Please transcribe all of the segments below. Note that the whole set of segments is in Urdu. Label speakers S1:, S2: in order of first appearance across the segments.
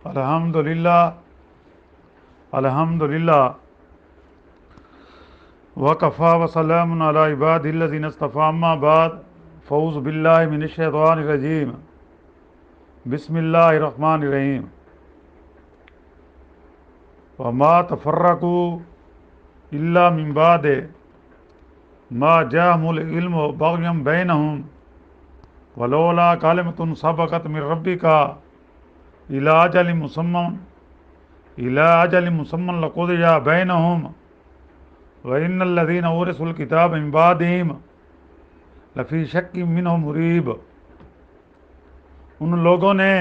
S1: الحمدللہ الحمدللہ وکفا وسلام علی عباد الذین اصطفی اما بعد فاعوذ باللہ من الشیطان الرجیم بسم اللہ الرحمن الرحیم وما تفرقوا الا من بعد ما جاءهم العلم بغیا بینہم ولولا کلمۃ سبقت من ربک الی اجل مسمى لقضی بینہم وَإِنَّ الَّذِينَ أُورِثُوا الْكِتَابَ مِن بَعْدِهِمْ لَفِي شَكٍّ مِّنْهُ مُرِيبٍ۔ ان لوگوں نے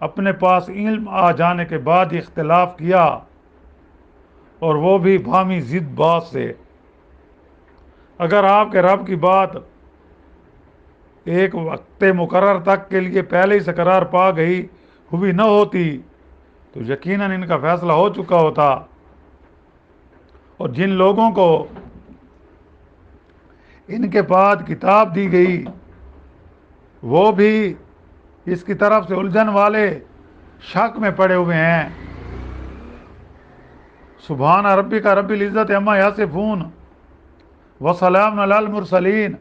S1: اپنے پاس علم آ جانے کے بعد اختلاف کیا، اور وہ بھی باہمی ضد باز سے۔ اگر آپ کے رب کی بات ایک وقت مقرر تک کے لیے پہلے ہی سے قرار پا گئی ہوئی نہ ہوتی تو یقیناً ان کا فیصلہ ہو چکا ہوتا، اور جن لوگوں کو ان کے بعد کتاب دی گئی وہ بھی اس کی طرف سے الجھن والے شک میں پڑے ہوئے ہیں۔ سبحان ربک رب العزت عما یصفون وسلام علی المرسلین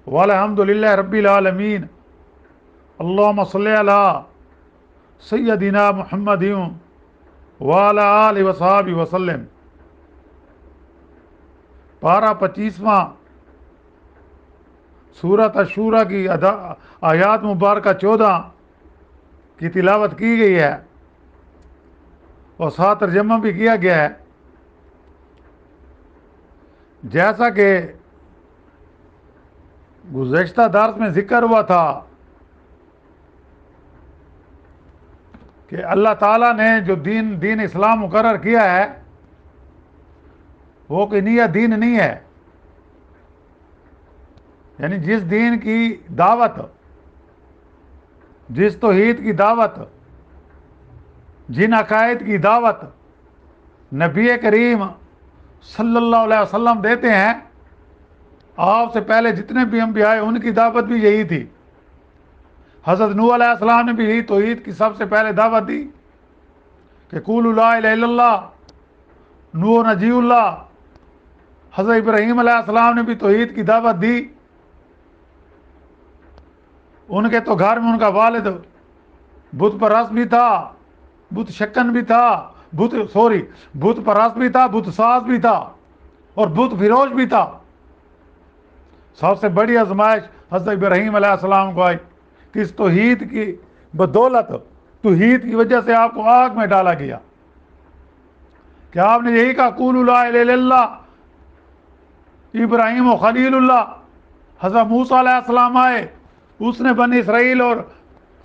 S1: والحمد للہ رب العالمین۔ اللہم صلی علی سیدنا محمد وعلی آلہ وصحبہ وسلم۔ پارہ 25واں سورۃ الشورى کی آیات مبارکہ 14 کی تلاوت کی گئی ہے، اور ساتھ ترجمہ بھی کیا گیا ہے۔ جیسا کہ گزشتہ درس میں ذکر ہوا تھا کہ اللہ تعالیٰ نے جو دین اسلام مقرر کیا ہے وہ کوئی نیا دین نہیں ہے، یعنی جس دین کی دعوت، جس توحید کی دعوت، جن عقائد کی دعوت نبی کریم صلی اللہ علیہ وسلم دیتے ہیں، آپ سے پہلے جتنے بھی انبیاء آئے ان کی دعوت بھی یہی تھی۔ حضرت نوح علیہ السلام نے بھی یہی توحید کی سب سے پہلے دعوت دی کہ قولوا لا الہ الا اللہ نوح نجی اللہ۔ حضرت ابراہیم علیہ السلام نے بھی توحید کی دعوت دی، ان کے تو گھر میں ان کا والد بت پرست بھی تھا، بت شکن بھی تھا، بت پرست بھی تھا، بت ساز بھی تھا، اور بت فروش بھی تھا۔ سب سے بڑی آزمائش حضرت ابراہیم علیہ السلام کو آئی کہ اس توحید کی بدولت، توحید کی وجہ سے آپ کو آگ میں ڈالا گیا کہ آپ نے یہی کہا قولوا لا الہ الا اللہ ابراہیم و خلیل اللہ۔ حضرت موسیٰ علیہ السلام آئے، اس نے بنی اسرائیل اور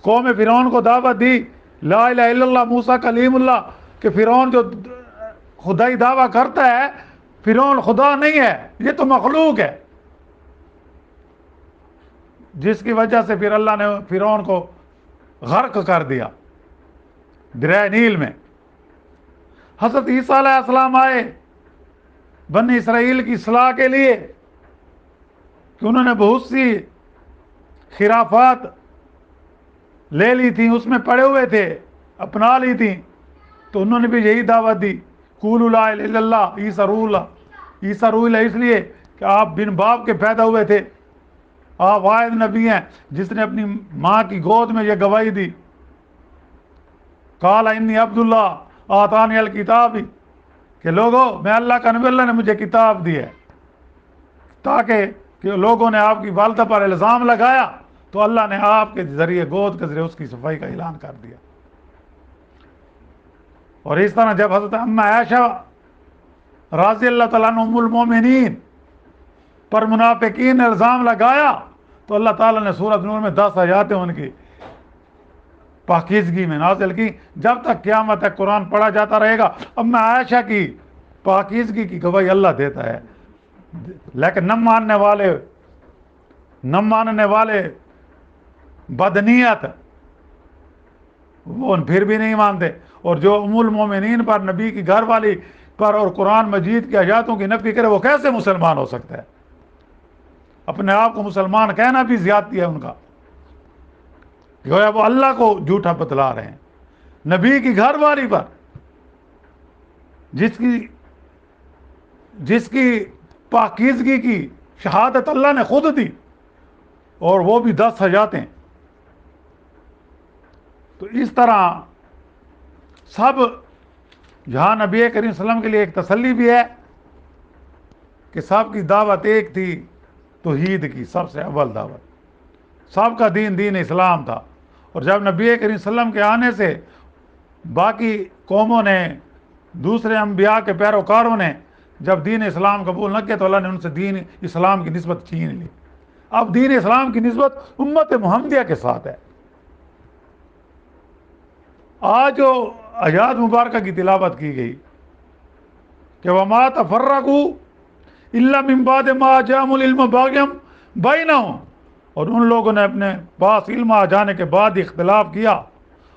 S1: قوم فرعون کو دعوت دی لا الہ الا اللہ موسیٰ کلیم اللہ، کہ فرعون جو خدائی دعویٰ کرتا ہے، فرعون خدا نہیں ہے، یہ تو مخلوق ہے، جس کی وجہ سے پھر اللہ نے فرعون کو غرق کر دیا دریائے نیل میں۔ حضرت عیسیٰ علیہ السلام آئے بنی اسرائیل کی اصلاح کے لیے کہ انہوں نے بہت سی خرافات لے لی تھیں، اس میں پڑے ہوئے تھے، اپنا لی تھیں، تو انہوں نے بھی یہی دعوت دی قولوا لا الہ الا اللہ عیسیٰ روح اللہ۔ عیسیٰ روح اللہ اس لیے کہ آپ بن باپ کے پیدا ہوئے تھے، آپ واحد نبی ہیں جس نے اپنی ماں کی گود میں یہ گواہی دی قال انی عبد اللہ آتانی الکتاب، کہ لوگوں میں اللہ کا نبی، اللہ نے مجھے کتاب دی ہے، تاکہ کہ لوگوں نے آپ کی والدہ پر الزام لگایا تو اللہ نے آپ کے ذریعے گود کے ذریعے اس کی صفائی کا اعلان کر دیا۔ اور اس طرح جب حضرت ام عائشہ رضی اللہ تعالیٰ عنہ ام المومنین پر منافقین نے الزام لگایا تو اللہ تعالیٰ نے سورۃ نور میں 10 آیاتیں ان کی پاکیزگی میں نازل کی۔ جب تک قیامت تک قرآن پڑھا جاتا رہے گا ام عائشہ کی پاکیزگی کی گواہی اللہ دیتا ہے، لیکن نہ ماننے والے بدنیت وہ پھر بھی نہیں مانتے، اور جو ام المومنین پر، نبی کی گھر والی پر اور قرآن مجید کی آیاتوں کی نفی کرے وہ کیسے مسلمان ہو سکتا ہے؟ اپنے آپ کو مسلمان کہنا بھی زیادتی ہے ان کا۔ گویا وہ اللہ کو جھوٹا بتلا رہے ہیں، نبی کی گھر والی پر جس کی پاکیزگی کی شہادت اللہ نے خود دی، اور وہ بھی 10 حجاتیں۔ تو اس طرح سب جہاں نبی کریم صلی اللہ علیہ وسلم کے لیے ایک تسلی بھی ہے کہ سب کی دعوت ایک تھی، توحید کی سب سے اول دعوت، سب کا دین اسلام تھا۔ اور جب نبی کریم صلی اللہ علیہ وسلم کے آنے سے باقی قوموں نے، دوسرے انبیاء کے پیروکاروں نے جب دین اسلام قبول نہ کیا تو اللہ نے ان سے دین اسلام کی نسبت چھین لی۔ اب دین اسلام کی نسبت امت محمدیہ کے ساتھ ہے۔ آج جو آیات مبارکہ کی تلاوت کی گئی کہ وَمَا تَفَرَّقُوا إِلَّا مِن بَعْدِ مَا جَاءَهُمُ الْعِلْمُ بَغْيًا بَيْنَهُمْ، اور ان لوگوں نے اپنے پاس علم آ جانے کے بعد اختلاف کیا،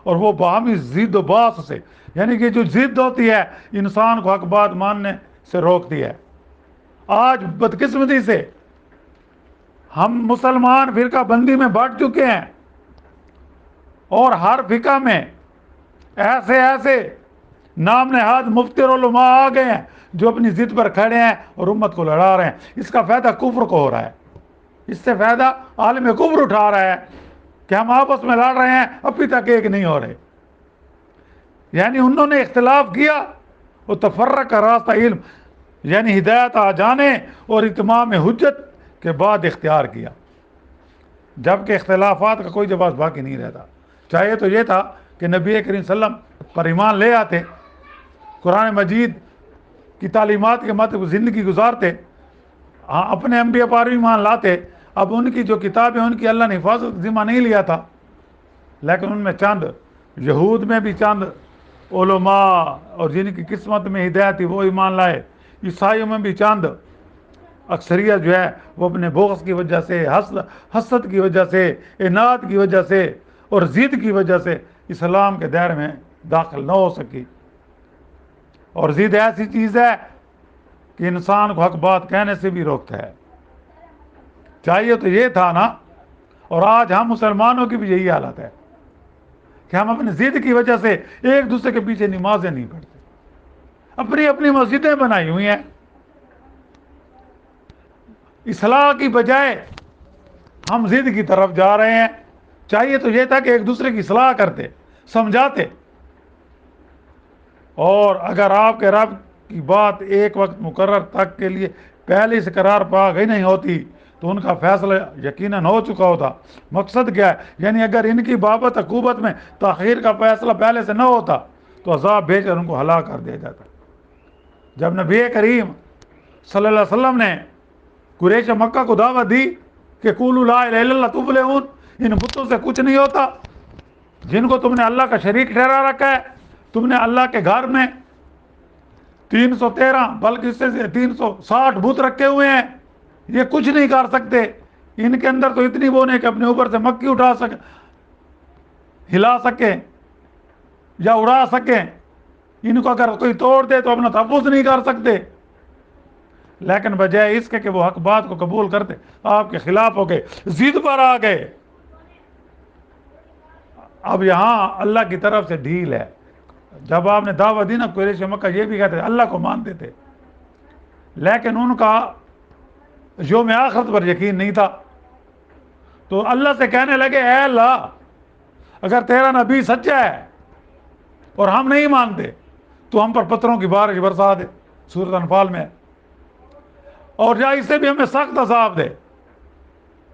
S1: اور وہ باہمی ضد و باس سے، یعنی کہ جو ضد ہوتی ہے انسان کو حق بات ماننے سے روکتی ہے۔ آج بدقسمتی سے ہم مسلمان فرقہ بندی میں بانٹ چکے ہیں، اور ہر فرقہ میں ایسے نام نہاد مفتی اور علماء آ گئے ہیں جو اپنی ضد پر کھڑے ہیں اور امت کو لڑا رہے ہیں۔ اس کا فائدہ کفر کو ہو رہا ہے، اس سے فائدہ عالم کفر اٹھا رہا ہے کہ ہم آپس میں لڑ رہے ہیں، ابھی تک ایک نہیں ہو رہے۔ یعنی انہوں نے اختلاف کیا، وہ تفرق کا راستہ علم یعنی ہدایت آ جانے اور اتمام حجت کے بعد اختیار کیا، جبکہ اختلافات کا کوئی جواز باقی نہیں رہتا۔ چاہیے تو یہ تھا کہ نبی کریم صلی اللہ علیہ وسلم پر ایمان لے آتے، قرآن مجید کی تعلیمات کے مطابق زندگی گزارتے، اپنے انبیاء پر ایمان لاتے۔ اب ان کی جو کتابیں ان کی اللہ نے حفاظت ذمہ نہیں لیا تھا، لیکن ان میں چند یہود میں بھی چند علماء اور جن کی قسمت میں ہدایت تھی وہ ایمان لائے، عیسائیوں میں بھی چند اکثریت جو ہے وہ اپنے بغض کی وجہ سے، حسد کی وجہ سے، اناد کی وجہ سے اور ضد کی وجہ سے اسلام کے دائرے میں داخل نہ ہو سکی۔ اور ضد ایسی چیز ہے کہ انسان کو حق بات کہنے سے بھی روکتا ہے۔ چاہیے تو یہ تھا نا، اور آج ہم مسلمانوں کی بھی یہی حالت ہے کہ ہم اپنی ضد کی وجہ سے ایک دوسرے کے پیچھے نمازیں نہیں پڑھتے، اپنی اپنی مسجدیں بنائی ہوئی ہیں، اصلاح کی بجائے ہم ضد کی طرف جا رہے ہیں۔ چاہیے تو یہ تھا کہ ایک دوسرے کی اصلاح کرتے، سمجھاتے، اور اگر آپ کے رب کی بات ایک وقت مقرر تک کے لیے پہلے سے قرار پا گئی نہیں ہوتی تو ان کا فیصلہ یقیناً ہو چکا ہوتا۔ مقصد کیا ہے؟ یعنی اگر ان کی بابت عقوبت میں تاخیر کا فیصلہ پہلے سے نہ ہوتا تو عذاب بھیج کر ان کو ہلاک کر دیا جاتا۔ جب نبی کریم صلی اللہ علیہ وسلم نے قریش مکہ کو دعوت دی کہ قولوا لا الہ الا اللہ تفلحون، ان بتوں سے کچھ نہیں ہوتا جن کو تم نے اللہ کا شریک ٹھہرا رکھا ہے، تم نے اللہ کے گھر میں 313 بلکہ اس سے 360 بت رکھے ہوئے ہیں، یہ کچھ نہیں کر سکتے، ان کے اندر تو اتنی وہ نہیں کہ اپنے اوپر سے مکھی اٹھا سکیں، ہلا سکیں یا اڑا سکیں، ان کو اگر کوئی توڑ دے تو اپنا تحفظ نہیں کر سکتے۔ لیکن بجائے اس کے کہ وہ حق بات کو قبول کرتے، آپ کے خلاف ہو گئے، ضد پر آ گئے۔ اب یہاں اللہ کی طرف سے ڈھیل ہے۔ جب آپ نے دعوت دی نا، قریش مکہ یہ بھی کہتے اللہ کو مانتے تھے، لیکن ان کا یوم آخرت پر یقین نہیں تھا، تو اللہ سے کہنے لگے اے اللہ اگر تیرا نبی سچا ہے اور ہم نہیں مانتے تو ہم پر پتھروں کی بارش برسا دے، سورۃ انفال میں، اور یا اس سے بھی ہمیں سخت عذاب دے۔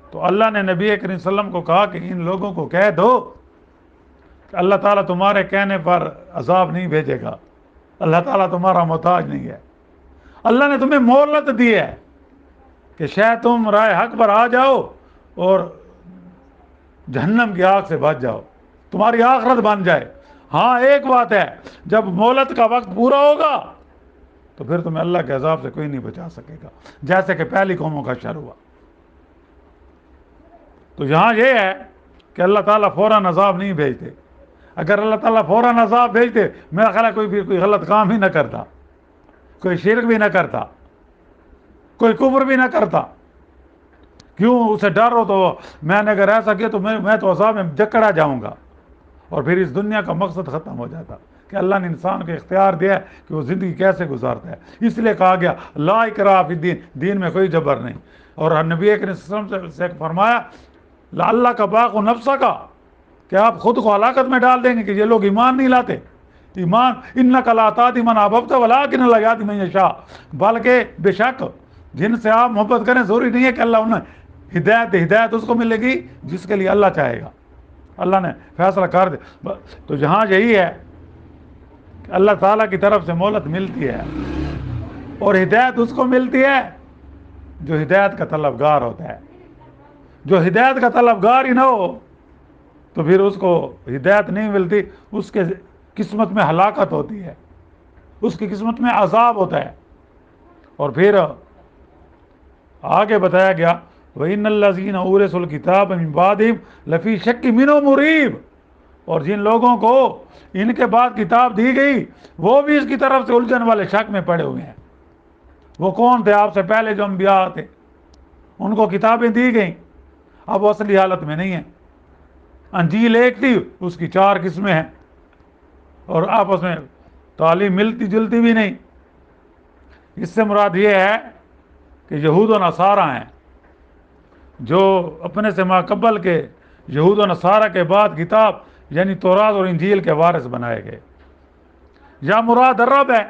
S1: تو اللہ نے نبی کریم صلی اللہ علیہ وسلم کو کہا کہ ان لوگوں کو کہہ دو کہ اللہ تعالیٰ تمہارے کہنے پر عذاب نہیں بھیجے گا، اللہ تعالیٰ تمہارا محتاج نہیں ہے، اللہ نے تمہیں مہلت دی ہے کہ شاید تم رائے حق پر آ جاؤ اور جہنم کی آگ سے بچ جاؤ، تمہاری آخرت بن جائے۔ ہاں ایک بات ہے، جب مہلت کا وقت پورا ہوگا تو پھر تمہیں اللہ کے عذاب سے کوئی نہیں بچا سکے گا، جیسے کہ پہلی قوموں کا شر ہوا۔ تو یہاں یہ ہے کہ اللہ تعالیٰ فوراً عذاب نہیں بھیجتے۔ اگر اللہ تعالیٰ فوراً عذاب بھیجتے میرا خیال ہے کوئی غلط کام ہی نہ کرتا، کوئی شرک بھی نہ کرتا، کوئی کفر بھی نہ کرتا۔ کیوں اسے ڈر ہو تو میں نے اگر ایسا کیا تو میں تو عذاب میں جکڑا جاؤں گا، اور پھر اس دنیا کا مقصد ختم ہو جاتا کہ اللہ نے انسان کو اختیار دیا ہے کہ وہ زندگی کیسے گزارتا ہے۔ اس لیے کہا گیا لا اکراہ فی الدین، دین میں کوئی جبر نہیں۔ اور نبی کریم صلی اللہ علیہ وسلم سے فرمایا لعلہ کا باق و نفسہ کا، کہ آپ خود کو ہلاکت میں ڈال دیں گے کہ یہ لوگ ایمان نہیں لاتے۔ ایمان انک لا تہدی من احببت ولکن اللہ یہدی من یشاء، بلکہ بے شک جن سے آپ محبت کریں ضروری نہیں ہے کہ اللہ انہیں ہدایت دے، ہدایت اس کو ملے گی جس کے لیے اللہ چاہے گا، اللہ نے فیصلہ کر دے۔ تو جہاں یہی ہے کہ اللہ تعالیٰ کی طرف سے مہلت ملتی ہے، اور ہدایت اس کو ملتی ہے جو ہدایت کا طلبگار ہوتا ہے۔ جو ہدایت کا طلبگار ہی نہ ہو تو پھر اس کو ہدایت نہیں ملتی، اس کے قسمت میں ہلاکت ہوتی ہے، اس کی قسمت میں عذاب ہوتا ہے۔ اور پھر آگے بتایا گیا وَإِنَّ الَّذِينَ أُورِثُوا الْكِتَابَ مِن بَعْدِهِمْ لَفِي شَكٍّ مِّنْهُ مُرِيبٍ، اور جن لوگوں کو ان کے بعد کتاب دی گئی وہ بھی اس کی طرف سے الجھن والے شک میں پڑے ہوئے ہیں۔ وہ کون تھے؟ آپ سے پہلے جو انبیاء تھے ان کو کتابیں دی گئیں، اب وہ اصلی حالت میں نہیں ہیں۔ انجیل ایک تھی، اس کی 4 قسمیں ہیں، اور آپس میں تعلیم ملتی جلتی بھی نہیں۔ اس سے مراد یہ ہے کہ یہود و نصارہ ہیں، جو اپنے سے ما قبل کے یہود و نصارہ کے بعد کتاب یعنی تورات اور انجیل کے وارث بنائے گئے۔ یا مراد عرب ہے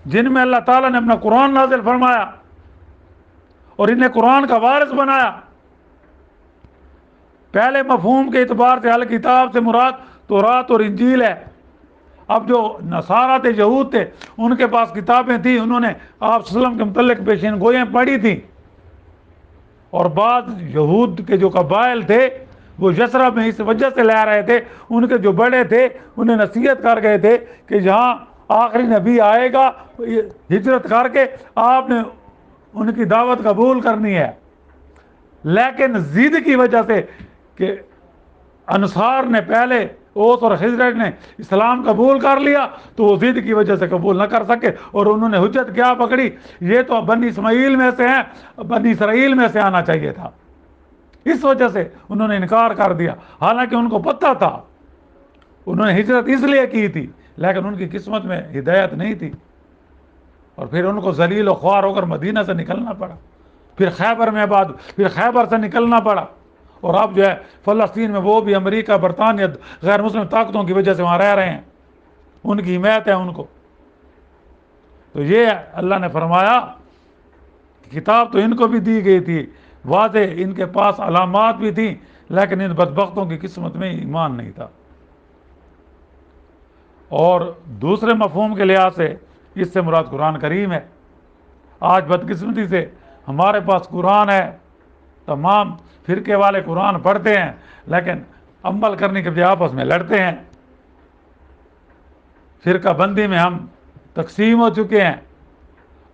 S1: جن میں اللہ تعالیٰ نے اپنا قرآن نازل فرمایا اور انہیں قرآن کا وارث بنایا۔ پہلے مفہوم کے اعتبار سے الکتاب سے مراد تورات اور انجیل ہے۔ اب جو نصارہ تھے، یہود تھے، ان کے پاس کتابیں تھیں، انہوں نے آپ صلی اللہ علیہ وسلم کے متعلق پیشین گوئیاں پڑھی تھیں، اور بعض یہود کے جو قبائل تھے وہ یثرب میں اس وجہ سے لے رہے تھے، ان کے جو بڑے تھے انہیں نصیحت کر گئے تھے کہ جہاں آخری نبی آئے گا ہجرت کر کے آپ نے ان کی دعوت قبول کرنی ہے۔ لیکن ضد کی وجہ سے کہ انصار نے پہلے، اوس اور خزرج نے اسلام قبول کر لیا، تو وہ ضد کی وجہ سے قبول نہ کر سکے، اور انہوں نے حجت کیا پکڑی، یہ تو بنی اسماعیل میں سے ہیں، بنی اسرائیل میں سے آنا چاہیے تھا۔ اس وجہ سے انہوں نے انکار کر دیا، حالانکہ ان کو پتہ تھا، انہوں نے ہجرت اس لیے کی تھی، لیکن ان کی قسمت میں ہدایت نہیں تھی، اور پھر ان کو ذلیل و خوار ہو کر مدینہ سے نکلنا پڑا، پھر خیبر میں بعد پھر خیبر سے نکلنا پڑا، اور اب جو ہے فلسطین میں وہ بھی امریکہ، برطانیہ، غیر مسلم طاقتوں کی وجہ سے وہاں رہ رہے ہیں، ان کی حمایت ہے ان کو۔ تو یہ اللہ نے فرمایا کتاب تو ان کو بھی دی گئی تھی واضح، ان کے پاس علامات بھی تھیں، لیکن ان بدبختوں کی قسمت میں ایمان نہیں تھا۔ اور دوسرے مفہوم کے لحاظ سے اس سے مراد قرآن کریم ہے۔ آج بدقسمتی سے ہمارے پاس قرآن ہے، تمام فرقے والے قرآن پڑھتے ہیں، لیکن عمل کرنے کے بجائے آپس میں لڑتے ہیں۔ فرقہ بندی میں ہم تقسیم ہو چکے ہیں،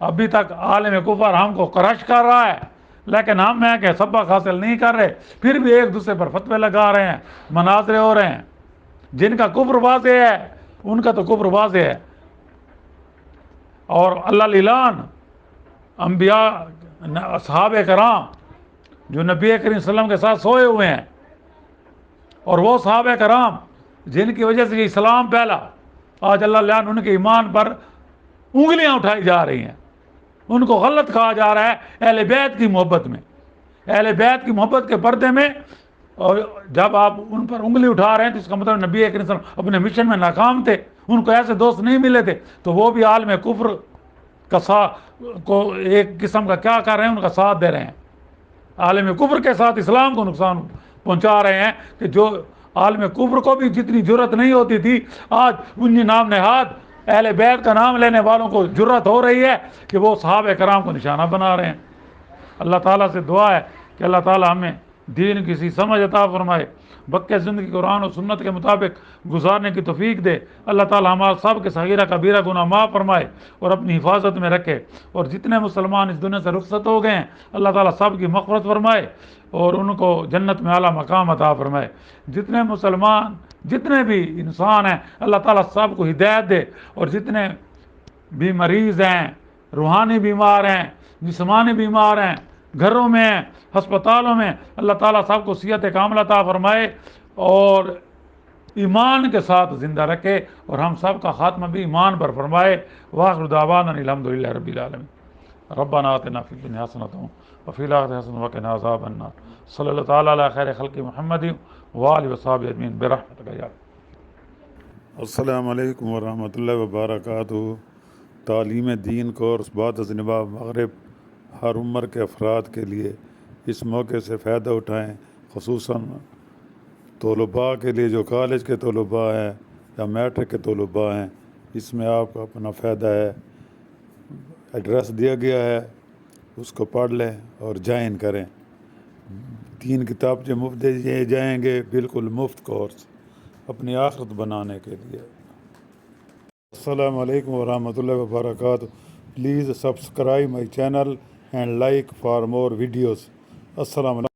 S1: ابھی تک عالم کفر ہم کو کرش کر رہا ہے، لیکن ہم ہیں کہ سبق حاصل نہیں کر رہے، پھر بھی ایک دوسرے پر فتوے لگا رہے ہیں، مناظرے ہو رہے ہیں۔ جن کا کفر واضح ہے ان کا تو کفر واضح ہے، اور اللہ لیلان انبیاء اصحاب کرام جو نبی کریم صلی اللہ علیہ وسلم کے ساتھ سوئے ہوئے ہیں، اور وہ صحابہ کرام جن کی وجہ سے یہ اسلام پھیلا، آج اللہ لعن ان کے ایمان پر انگلیاں اٹھائی جا رہی ہیں، ان کو غلط کہا جا رہا ہے اہل بیت کی محبت میں، اہل بیت کی محبت کے پردے میں، اور جب آپ ان پر انگلی اٹھا رہے ہیں تو اس کا مطلب نبی کریم صلی اللہ علیہ وسلم اپنے مشن میں ناکام تھے، ان کو ایسے دوست نہیں ملے تھے، تو وہ بھی عالم کفر کا کو ایک قسم کا کیا کر رہے ہیں، ان کا ساتھ دے رہے ہیں، عالم کفر کے ساتھ اسلام کو نقصان پہنچا رہے ہیں، کہ جو عالم کفر کو بھی جتنی جرت نہیں ہوتی تھی، آج ان نام نہاد اہل بیت کا نام لینے والوں کو جرت ہو رہی ہے کہ وہ صحابہ کرام کو نشانہ بنا رہے ہیں۔ اللہ تعالیٰ سے دعا ہے کہ اللہ تعالیٰ ہمیں دین کی سی سمجھ عطا فرمائے، بک زندگی قرآن و سنت کے مطابق گزارنے کی توفیق دے۔ اللہ تعالیٰ ہمارا سب کے صغیرہ کبیرہ گناہ معاف فرمائے اور اپنی حفاظت میں رکھے، اور جتنے مسلمان اس دنیا سے رخصت ہو گئے ہیں اللہ تعالیٰ سب کی مغفرت فرمائے اور ان کو جنت میں اعلیٰ مقام عطا فرمائے۔ جتنے مسلمان، جتنے بھی انسان ہیں اللہ تعالیٰ سب کو ہدایت دے، اور جتنے بھی مریض ہیں، روحانی بیمار ہیں، جسمانی بیمار ہیں، گھروں میں، ہسپتالوں میں اللہ تعالیٰ سب کو صحت کاملہ عطا فرمائے اور ایمان کے ساتھ زندہ رکھے، اور ہم سب کا خاتمہ بھی ایمان پر فرمائے۔ وآخر دعوانا الحمدللہ رب العالمین۔ ربنا آتنا فی الدنیا حسنۃ وفی الآخرۃ حسنۃ وقنا عذاب النار۔ صلی اللہ تعالیٰ علی خیر خلق محمد وآلہ وصحبہ اجمعین برحمتک یا اللہ۔
S2: السلام علیکم ورحمۃ اللہ وبرکاتہ۔ تعلیم دین کورس بعد از نواح مغرب ہر عمر کے افراد کے لیے اس موقع سے فائدہ اٹھائیں، خصوصاً طلباء کے لیے جو کالج کے طلباء ہیں یا میٹرک کے طلباء ہیں۔ اس میں آپ کا اپنا فائدہ ہے۔ ایڈریس دیا گیا ہے، اس کو پڑھ لیں اور جوائن کریں۔ 3 کتابیں مفت دیے جائیں گے، بالکل مفت کورس اپنی آخرت بنانے کے لیے۔ السلام علیکم ورحمۃ اللہ وبرکاتہ۔ Please subscribe my channel and like for more videos. السلام علیکم۔